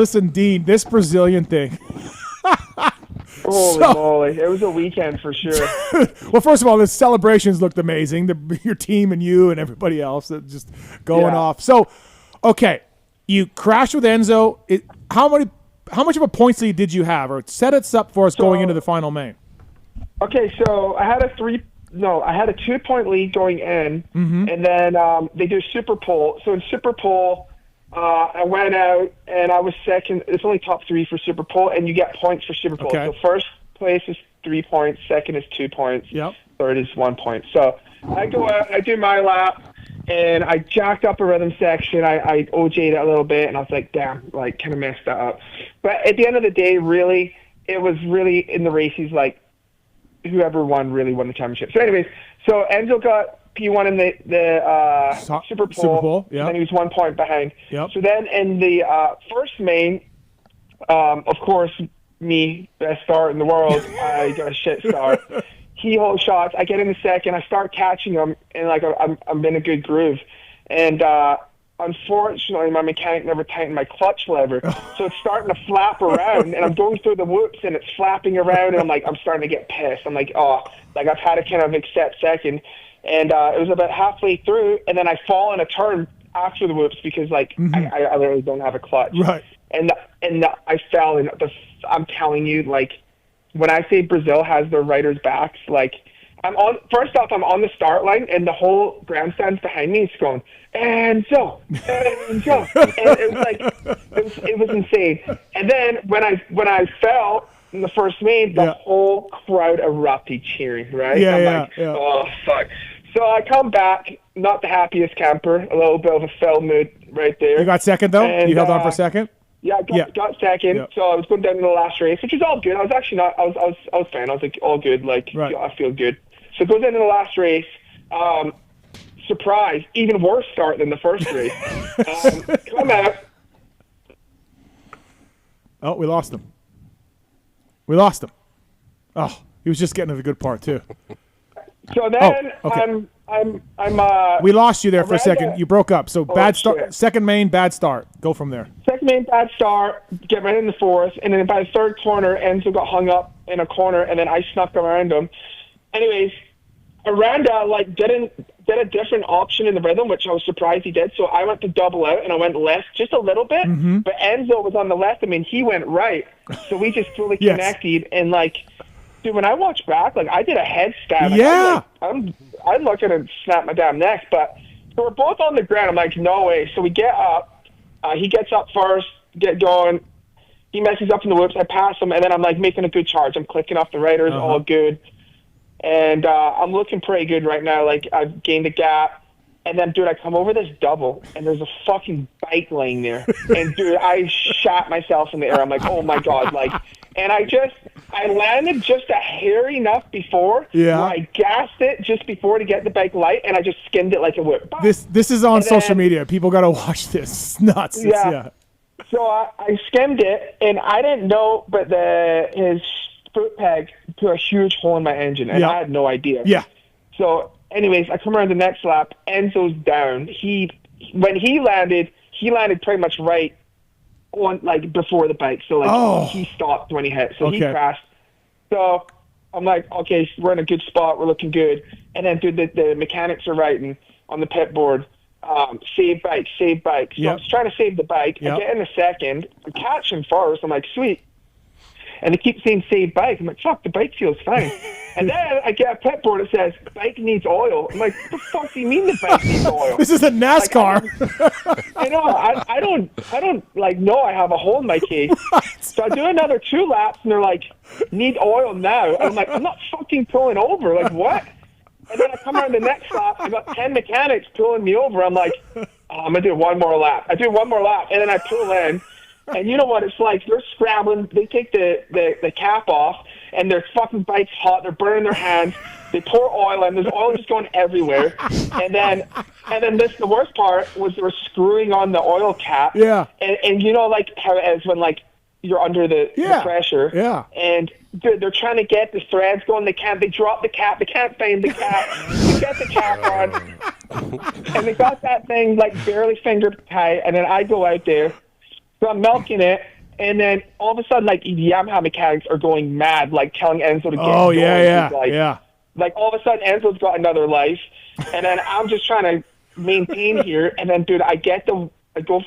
Listen, Dean, this Brazilian thing. Holy moly. It was a weekend for sure. Well, first of all, the celebrations looked amazing. Your team and you and everybody else that just going off. So, okay, you crashed with Enzo. How much of a points lead did you have? Or set it up for us going into the final main. Okay, so I had a 2-point lead going in, and then they do super pole. So in super pole, I went out and I was second. It's only top 3 for super pole, and you get points for super pole. Okay. So first place is 3 points, second is 2 points, third is 1 point. So I go out, I do my lap, and I jacked up a rhythm section. I OJ'd it a little bit, and I was like, damn, like kind of messed that up. But at the end of the day, really, it was really in the races, like whoever won really won the championship. So anyways, so Enzo got P1 in the Super Bowl, and then he was 1 point behind. So then in the first main, of course, me, best start in the world, I got a shit start. He holds shots. I get in the second. I start catching him, and like I'm in a good groove. And unfortunately, my mechanic never tightened my clutch lever, so it's starting to flap around, and I'm going through the whoops, and it's flapping around, and I'm starting to get pissed. I'm like, I've had to kind of accept second. And it was about halfway through, and then I fall in a turn after the whoops because, like, I literally don't have a clutch. Right. And I fell, and I'm telling you, like, when I say Brazil has their riders' backs, like, first off, I'm on the start line, and the whole grandstand's behind me. It's going, Enzo. And it was like, it was insane. And then when I fell in the first main, the whole crowd erupted cheering, right? Oh, fuck. So I come back, not the happiest camper, a little bit of a fell mood right there. You got second, though? And, you held on for second? Yeah, I got second. Yeah. So I was going down to the last race, which is all good. I was actually not, I was fine. I was like, all good. Like, I feel good. So it goes into the last race. Surprise, even worse start than the first race. Come out. Oh, we lost him. Oh, he was just getting to the good part, too. So then I'm we lost you there for a second. You broke up. So bad start. Shit. Second main, bad start. Go from there. Second main, bad start. Get right in the fourth, and then by the third corner, Enzo got hung up in a corner, and then I snuck around him. Anyways, Aranda did a different option in the rhythm, which I was surprised he did. So I went to double out, and I went left just a little bit. But Enzo was on the left. I mean, he went right. So we just fully connected, and dude, when I watch back, I did a headstand. I'm looking to snap my damn neck. But so we're both on the ground. I'm like, no way. So we get up. He gets up first, get going. He messes up in the whoops. I pass him, and then I'm making a good charge. I'm clicking off the riders, all good. And I'm looking pretty good right now. I've gained a gap. And then, dude, I come over this double, and there's a fucking bike laying there. And, dude, I shot myself in the air. I'm like, oh, my God. And I landed just a hair enough before where I gassed it just before to get the bike light, and I just skimmed it like a whip. This is on social media. People got to watch this. It's nuts. So I skimmed it, and I didn't know, but his foot peg put a huge hole in my engine, and I had no idea. So, anyways, I come around the next lap. Enzo's down. When he landed pretty much right on before the bike. So he stopped when he hit. So he crashed. So I'm like, okay, we're in a good spot. We're looking good. And then, dude, the mechanics are writing on the pit board, save bike, save bike. So I'm just trying to save the bike. I get in a second. I'm catching first. I'm like, sweet. And they keep saying save bike. I'm like, fuck, the bike feels fine. And then I get a pit board that says, bike needs oil. I'm like, what the fuck do you mean the bike needs oil? This is a NASCAR. I know. I don't know I have a hole in my case. So I do another 2 laps, and they're like, need oil now. And I'm like, I'm not fucking pulling over. Like, what? And then I come around the next lap. I got 10 mechanics pulling me over. I'm like, I'm going to do one more lap. I do one more lap, and then I pull in. And you know what it's like? They're scrambling. They take the cap off, and their fucking bike's hot. They're burning their hands. They pour oil in. There's oil just going everywhere. And then the worst part was they were screwing on the oil cap. Yeah. And you know how it is when you're under the pressure. Yeah. And they're trying to get the threads going. They can't. They drop the cap. They can't find the cap. They get the cap on, and they got that thing barely finger tight. And then I go out there. So I'm milking it, and then all of a sudden, like, Yamaha mechanics are going mad, like, telling Enzo to get going. Yeah. Like, all of a sudden, Enzo's got another life, and then I'm just trying to maintain here, and then, dude, I go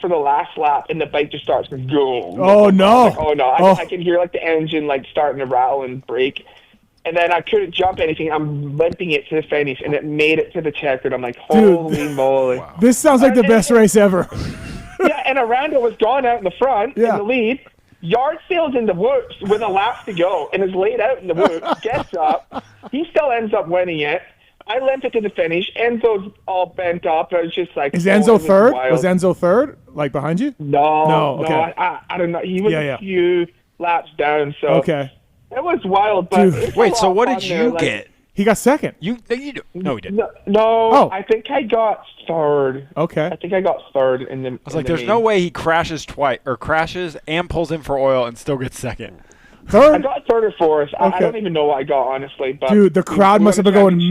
for the last lap, and the bike just starts to go. Oh, no. Like, oh, no. I can hear, like, the engine, like, starting to rattle and brake. And then I couldn't jump anything. I'm limping it to the finish, and it made it to the checkered. I'm like, holy moly. Wow. This sounds like the best race ever. Yeah, and Aranda was gone out in the front in the lead. Yard sales in the whoops with a lap to go and is laid out in the whoops. Gets up. He still ends up winning it. I limped it to the finish. Enzo's all bent up. I was just like, is Enzo third? Was Enzo third, like behind you? No. Okay. I don't know. He was a few laps down. So okay. It was wild. But wait, so what did you get? He got second. No, he didn't. No, I think I got third. Okay. I think I got third in the. I was like, there's no way he crashes twice or crashes and pulls in for oil and still gets second. Third? I got third or fourth. Okay. I don't even know what I got, honestly. But dude, the crowd must have been going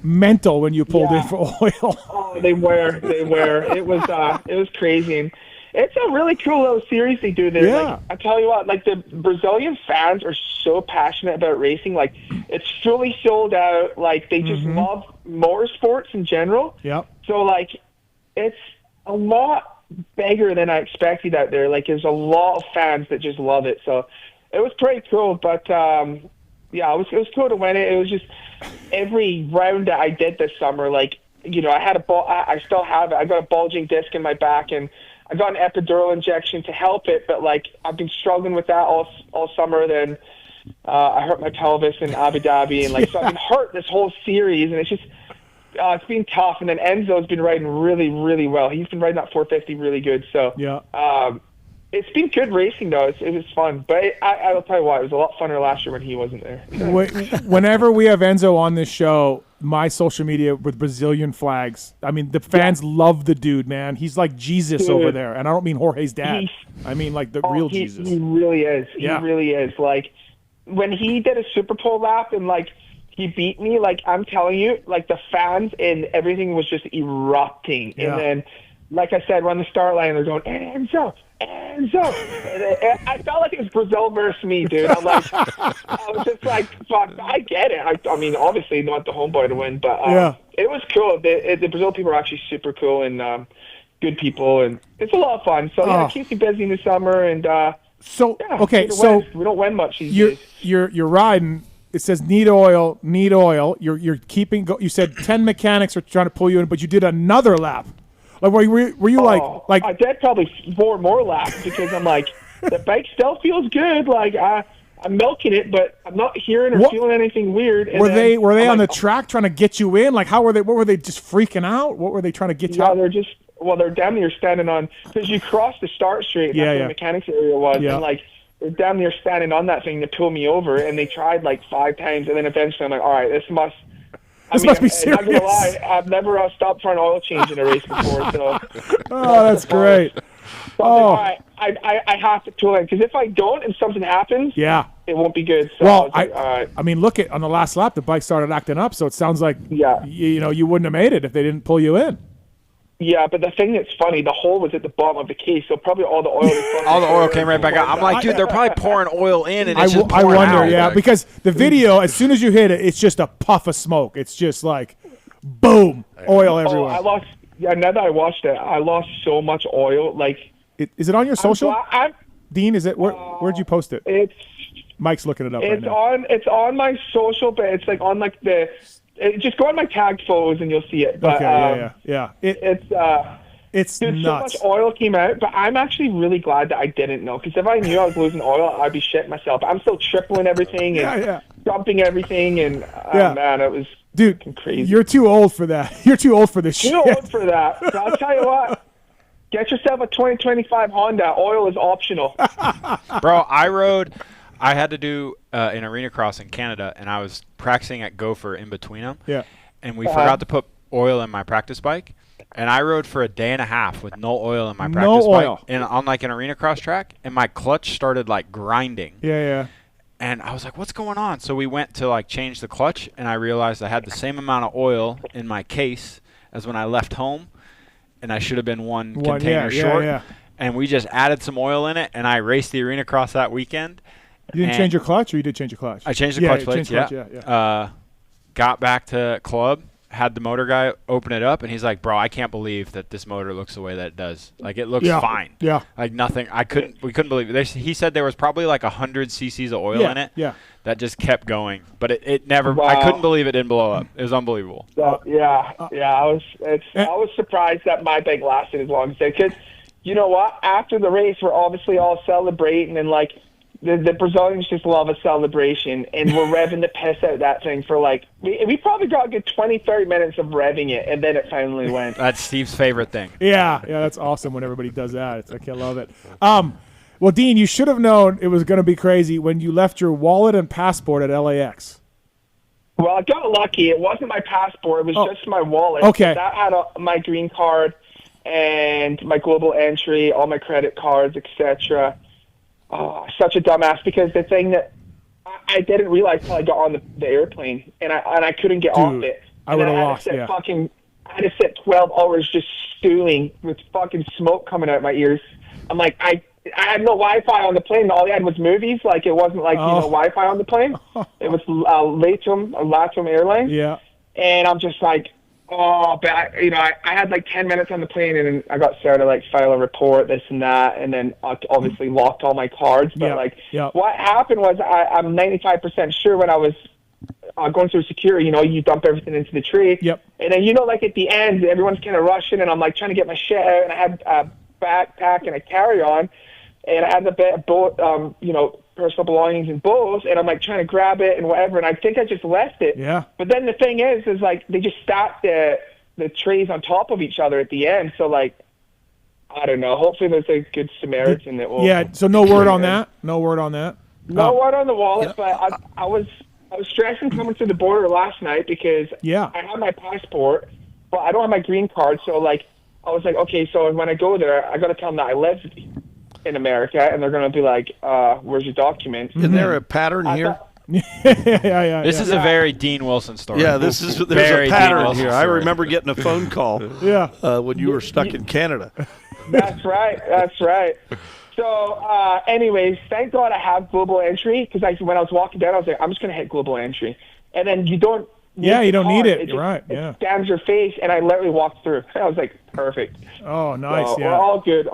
mental when you pulled in for oil. Oh, they were. It was crazy. And it's a really cool little series they do there. Yeah. Like, I tell you what, like, the Brazilian fans are so passionate about racing. Like, it's fully sold out. Like, they just love motorsports in general. Yep. So, like, it's a lot bigger than I expected out there. Like, there's a lot of fans that just love it. So it was pretty cool. But, it was cool to win it. It was just every round that I did this summer, like, you know, I had I still have it. I got a bulging disc in my back, and I got an epidural injection to help it, but, like, I've been struggling with that all summer. Then I hurt my pelvis in Abu Dhabi, and, like, so I've been hurt this whole series, and it's just it's been tough. And then Enzo's been riding really, really well. He's been riding that 450 really good. So it's been good racing, though. It was fun. But I'll tell you what, it was a lot funner last year when he wasn't there. Whenever we have Enzo on this show, my social media with Brazilian flags, I mean, the fans love the dude, man. He's like Jesus over there. And I don't mean Jorge's dad. I mean, like, the real Jesus. He really is. He really is. Like, when he did a Super Bowl lap and, like, he beat me, like, I'm telling you, like, the fans and everything was just erupting. Yeah. And then, like I said, we're on the start line, they're going, Enzo. And I felt like it was Brazil versus me, dude. I'm like, I was just like, fuck, I get it. I mean, obviously, you want the homeboy to win, but it was cool. The Brazil people are actually super cool and good people, and it's a lot of fun. So, it keeps me busy in the summer. And we don't win much these days. You're riding. It says need oil. You're keeping. You said 10 mechanics are trying to pull you in, but you did another lap. Like, were you like? I did probably 4 more laps because I'm like, the bike still feels good. Like, I'm milking it, but I'm not hearing or feeling anything weird. And were they on the track trying to get you in? Like, how were they? What were they just freaking out? What were they trying to get you out? They're damn near standing on, because you cross the start straight. That's where the mechanics area was, and, like, they're damn near standing on that thing to pull me over, and they tried like 5 times, and then eventually I'm like, all right, this must be serious. I'm not gonna lie, I've never stopped for an oil change in a race before. So, that's great. So I have to tool in, because if I don't and something happens, it won't be good. So well, I mean, look on the last lap, the bike started acting up, so it sounds like you wouldn't have made it if they didn't pull you in. Yeah, but the thing that's funny, the hole was at the bottom of the case, so probably all the oil came right back out. I'm like, dude, they're probably pouring oil in, and it's just pouring I wonder, out. because the video, as soon as you hit it, it's just a puff of smoke. It's just like, boom, oil everywhere. Now that I watched it, I lost so much oil. Like, is it on your social? Dean, is it? Where'd you post it? Mike's looking it up right now. It's on my social, but it's like on like the. Just go on my tagged photos and you'll see it. But, it's dude, nuts. So much oil came out, but I'm actually really glad that I didn't know, because if I knew I was losing oil, I'd be shitting myself. I'm still tripling everything and dumping everything, and man, it was crazy. You're too old for that. You're too old for this shit. Too old for that. So I'll tell you what. Get yourself a 2025 Honda. Oil is optional. Bro, I had to do an Arenacross in Canada, and I was practicing at Gopher in between them. Yeah. And we forgot to put oil in my practice bike, and I rode for a day and a half with no oil in my practice bike, and on like an Arenacross track, and my clutch started like grinding. Yeah. And I was like, "What's going on?" So we went to like change the clutch, and I realized I had the same amount of oil in my case as when I left home, and I should have been one container short. Yeah. and we just added some oil in it, and I raced the Arenacross that weekend. You didn't change your clutch, or you did change your clutch? I changed the clutch plates, got back to club, had the motor guy open it up, and he's like, bro, I can't believe that this motor looks the way that it does. Like, it looks fine. Yeah. Like, nothing. We couldn't believe it. He said there was probably like 100 cc's of oil in it. Yeah. That just kept going. But it never, I couldn't believe it didn't blow up. It was unbelievable. I was surprised that my bike lasted as long as it did. Because, you know what? After the race, we're obviously all celebrating, and like, the Brazilians just love a celebration, and we're revving the piss out that thing for like, we probably got a good 20, 30 minutes of revving it, and then it finally went. That's Steve's favorite thing. Yeah, that's awesome when everybody does that. I love it. Well, Dean, you should have known it was going to be crazy when you left your wallet and passport at LAX. Well, I got lucky. It wasn't my passport. It was just my wallet. Okay. That had my green card and my global entry, all my credit cards, etc. Oh, such a dumbass, because the thing that I didn't realize until I got on the airplane, and I couldn't get off it. I would have lost. I had to sit 12 hours just stewing with fucking smoke coming out my ears. I'm like, I had no Wi-Fi on the plane. All I had was movies. Like, it wasn't like Wi-Fi on the plane. It was LATAM Airlines. Yeah. And I'm just like, but I had like 10 minutes on the plane, and then I got started to like file a report, this and that, and then obviously locked all my cards. But what happened was I'm 95% sure when I was going through security, you dump everything into the tree. Yep. And then, like at the end, everyone's kind of rushing, and I'm like trying to get my shit out, and I had a backpack and a carry-on, and I had both, personal belongings in both, and I'm like trying to grab it and whatever, and I think I just left it. Yeah. But then the thing is like they just stacked the trays on top of each other at the end. So like, I don't know. Hopefully there's a good Samaritan that will. Yeah. So no word on that. No word on that. No word on the wallet. But I was stressing coming through the border last night because I have my passport, but I don't have my green card. So like, I was like, okay, so when I go there, I got to tell them that I live in America, and they're going to be like, where's your documents? Isn't there a pattern here? This is a very Dean Wilson story. Yeah, there's a pattern here. I remember getting a phone call when you were stuck in Canada. That's right. So anyways, thank God I have global entry, because when I was walking down, I was like, I'm just going to hit global entry. And then you don't you don't need it. You're right. It scans your face, and I literally walked through. I was like, perfect. Oh, nice. So, all good.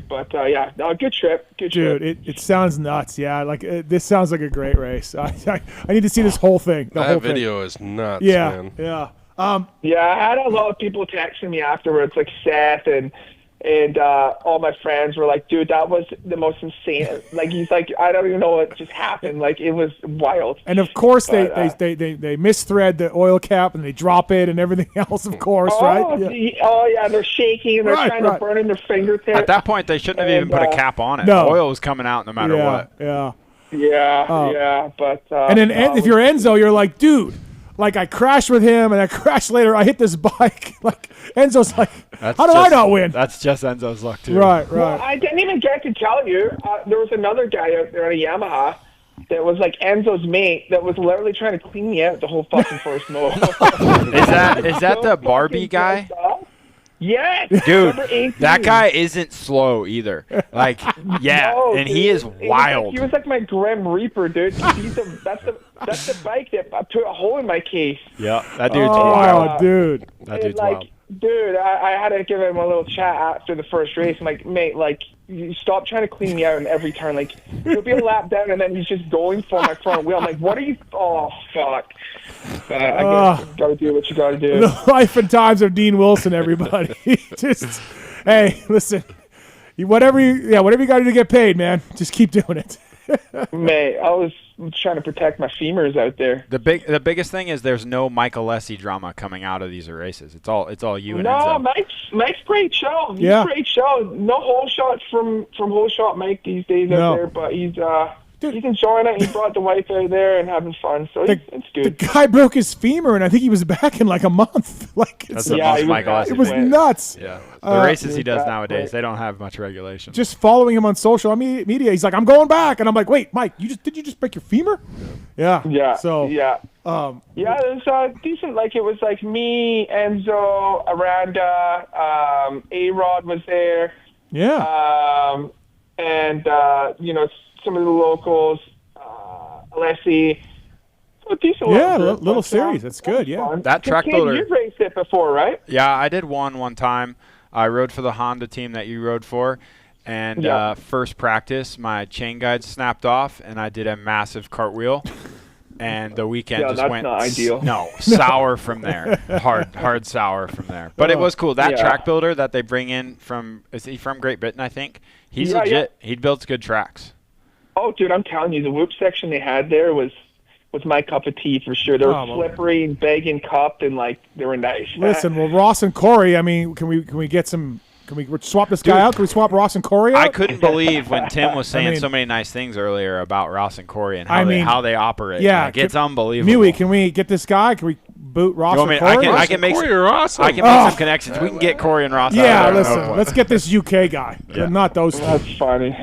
But good trip. Good trip. Dude, it sounds nuts. Yeah, like this sounds like a great race. I need to see this whole thing. That video is nuts, man. Yeah. I had a lot of people texting me afterwards, like Seth and all my friends were like, dude, that was the most insane. Like, he's like, I don't even know what just happened. Like, it was wild. And of course, they misthread the oil cap, and they drop it and everything else, of course, right? Yeah. They're shaking, and they're trying to burn in their fingertips. At that point, they shouldn't have even put a cap on it. No. The oil was coming out no matter what. Yeah. But and then if you're Enzo, you're like, dude, like, I crashed with him, and I crashed later. I hit this bike. Like, Enzo's like, how do I not win? That's just Enzo's luck, too. Right. Well, I didn't even get to tell you. There was another guy out there on a Yamaha that was like Enzo's mate that was literally trying to clean me out the whole fucking first moto. Is that the Barbie guy? Yes, dude, that guy isn't slow either. Like, no, and he is wild. He was like my Grim Reaper, dude. That's the bike that put a hole in my case. Yeah, that dude's wild. Dude. That dude's wild. Dude, I had to give him a little chat after the first race. I'm like, mate, like, you stop trying to clean me out in every turn. Like, he'll be a lap down, and then he's just going for my front wheel. I'm like, what are you? Oh, fuck. But I guess you got to do what you got to do. The life and times of Dean Wilson, everybody. Just, hey, listen, whatever you got to do to get paid, man. Just keep doing it. Mate, I was trying to protect my femurs out there. The biggest thing is there's no Michael Lessie drama coming out of these races. It's all you and Enzo. No, Mike's great show. He's great show. No whole shots from whole shot Mike these days out there, but he's enjoying it. He brought the wife out there and having fun, so it's good. The guy broke his femur, and I think he was back in like a month. Like, that's the most Michael Lessie. It was nuts. Yeah, the races he does nowadays, they don't have much regulation. Just following him on social media, he's like, "I'm going back," and I'm like, "Wait, Mike, did you just break your femur?" Yeah. So it was decent. Like, it was like me, Enzo, Aranda, A-Rod was there. Yeah. And some of the locals, Alessi. A decent little series. That's good. Yeah. Fun. That track builder. You've raced it before, right? Yeah, I did one time. I rode for the Honda team that you rode for, and first practice, my chain guide snapped off, and I did a massive cartwheel, and the weekend just went not ideal. Sour from there. Hard sour from there. But it was cool. That track builder that they bring in is he from Great Britain? I think he's legit. He builds good tracks. Oh, dude, I'm telling you, the whoop section they had there was my cup of tea for sure. They were slippery and big and cupped, and they were nice. Listen, well, Ross and Corey. I mean, can we get some? Can we swap this guy out? Can we swap Ross and Corey out? I couldn't believe when Tim was saying so many nice things earlier about Ross and Corey and how they operate. Yeah, it's unbelievable. Mewey, can we get this guy? Can we boot Ross and Corey? I can make some connections. We can get Corey and Ross out. Yeah, listen, let's get this UK guy, not those two. That's funny.